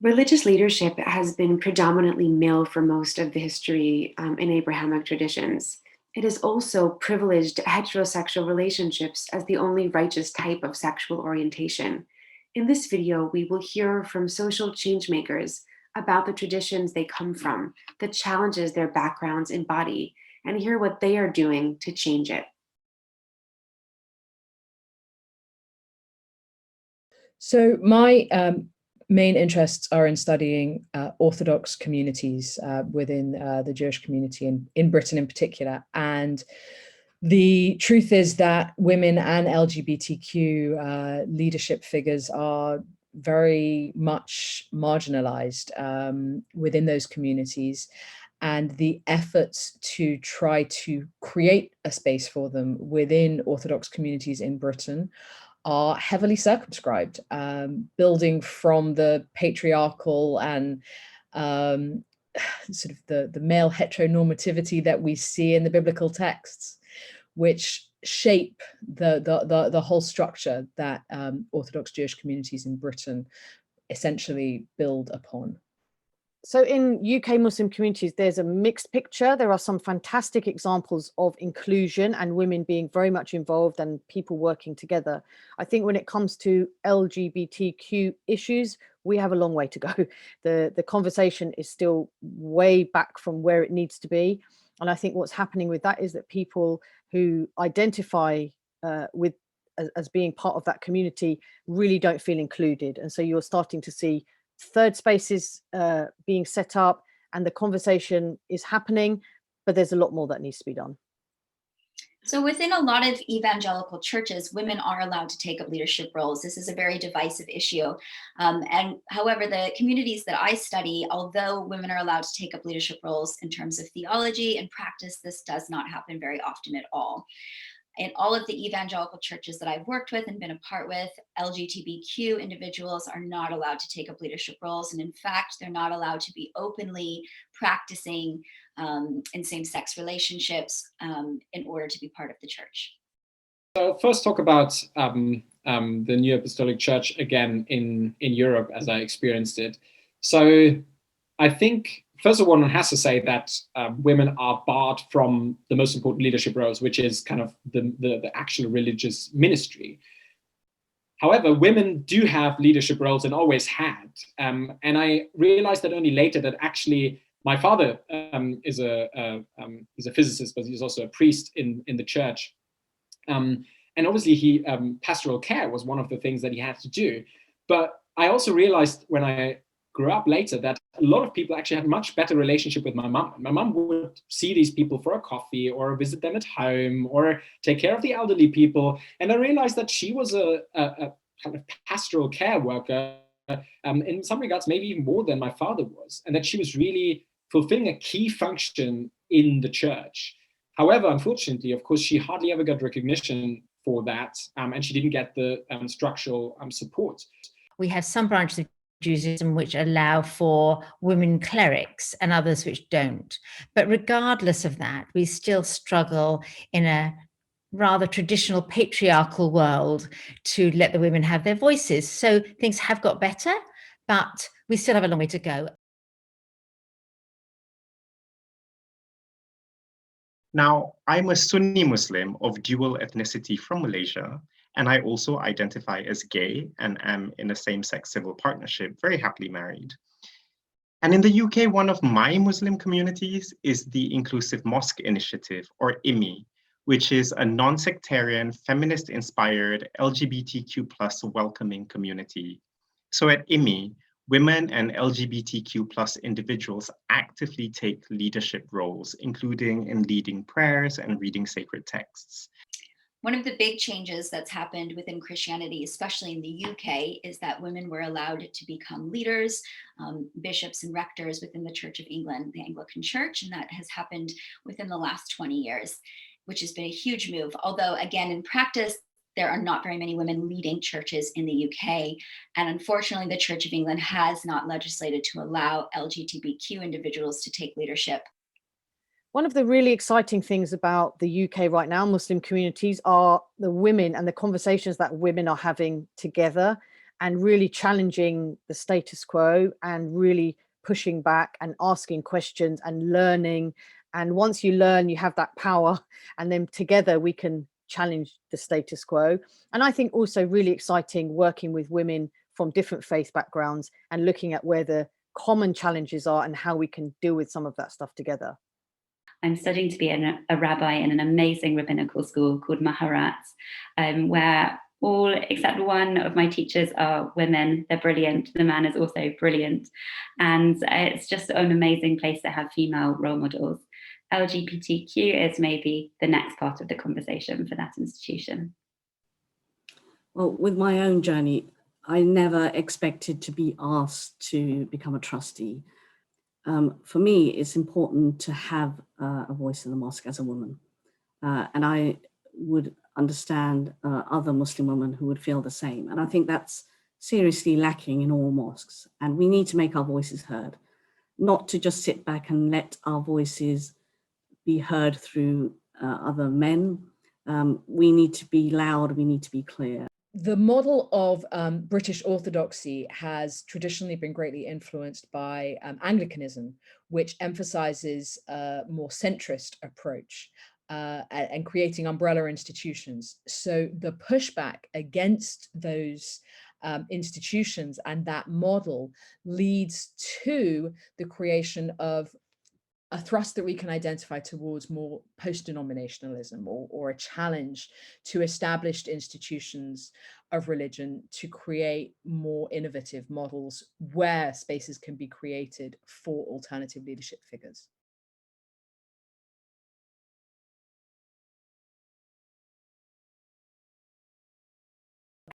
Religious leadership has been predominantly male for most of the history in Abrahamic traditions. It has also privileged heterosexual relationships as the only righteous type of sexual orientation. In this video, we will hear from social changemakers about the traditions they come from, the challenges their backgrounds embody, and hear what they are doing to change it. So my main interests are in studying Orthodox communities within the Jewish community in Britain in particular. And the truth is that women and LGBTQ leadership figures are very much marginalized within those communities. And the efforts to try to create a space for them within Orthodox communities in Britain are heavily circumscribed, building from the patriarchal and sort of the male heteronormativity that we see in the biblical texts, which shape the whole structure that Orthodox Jewish communities in Britain essentially build upon. So in UK Muslim communities, there's a mixed picture. There are some fantastic examples of inclusion and women being very much involved and people working together. I think when it comes to LGBTQ issues, we have a long way to go. The conversation is still way back from where it needs to be. And I think what's happening with that is that people who identify as being part of that community really don't feel included. And so you're starting to see third spaces being set up, and the conversation is happening, but there's a lot more that needs to be done. So within a lot of evangelical churches, women are allowed to take up leadership roles. This is a very divisive issue. And however, the communities that I study, although women are allowed to take up leadership roles in terms of theology and practice, this does not happen very often at all. In all of the evangelical churches that I've worked with and been a part with, LGBTQ individuals are not allowed to take up leadership roles. And in fact, they're not allowed to be openly practicing in same-sex relationships in order to be part of the church. So first talk about the New Apostolic Church again in Europe as I experienced it. So I think first of all, one has to say that women are barred from the most important leadership roles, which is kind of the actual religious ministry. However, women do have leadership roles and always had. And I realized that only later that actually my father is a physicist, but he's also a priest in the church. And obviously pastoral care was one of the things that he had to do. But I also realized when I grew up later that a lot of people actually had a much better relationship with my mum. My mum would see these people for a coffee or visit them at home or take care of the elderly people. And I realized that she was a kind of pastoral care worker in some regards, maybe even more than my father was, and that she was really fulfilling a key function in the church. However, unfortunately, of course, she hardly ever got recognition for that, and she didn't get the structural support. We have some branches of Judaism which allow for women clerics and others which don't. But regardless of that, we still struggle in a rather traditional patriarchal world to let the women have their voices. So things have got better, but we still have a long way to go. Now, I'm a Sunni Muslim of dual ethnicity from Malaysia, and I also identify as gay and am in a same-sex civil partnership, very happily married. And in the UK, one of my Muslim communities is the Inclusive Mosque Initiative, or IMI, which is a non-sectarian, feminist-inspired, LGBTQ+ welcoming community. So at IMI, women and LGBTQ+ individuals actively take leadership roles, including in leading prayers and reading sacred texts. One of the big changes that's happened within Christianity, especially in the UK, is that women were allowed to become leaders, bishops and rectors within the Church of England, the Anglican Church, and that has happened within the last 20 years, which has been a huge move. Although, again, in practice, there are not very many women leading churches in the UK. And unfortunately, the Church of England has not legislated to allow LGBTQ individuals to take leadership. One of the really exciting things about the UK right now, Muslim communities, are the women and the conversations that women are having together and really challenging the status quo and really pushing back and asking questions and learning. And once you learn, you have that power, and then together we can challenge the status quo. And I think also really exciting working with women from different faith backgrounds and looking at where the common challenges are and how we can deal with some of that stuff together. I'm studying to be a rabbi in an amazing rabbinical school called Maharatz, where all except one of my teachers are women. They're brilliant. The man is also brilliant. And it's just an amazing place to have female role models. LGBTQ is maybe the next part of the conversation for that institution. Well, with my own journey, I never expected to be asked to become a trustee. For me, it's important to have a voice in the mosque as a woman. And I would understand other Muslim women who would feel the same. And I think that's seriously lacking in all mosques. And we need to make our voices heard, not to just sit back and let our voices be heard through other men. We need to be loud, we need to be clear. The model of British orthodoxy has traditionally been greatly influenced by Anglicanism, which emphasizes a more centrist approach and creating umbrella institutions. So the pushback against those institutions and that model leads to the creation of a thrust that we can identify towards more post-denominationalism, or a challenge to established institutions of religion to create more innovative models where spaces can be created for alternative leadership figures.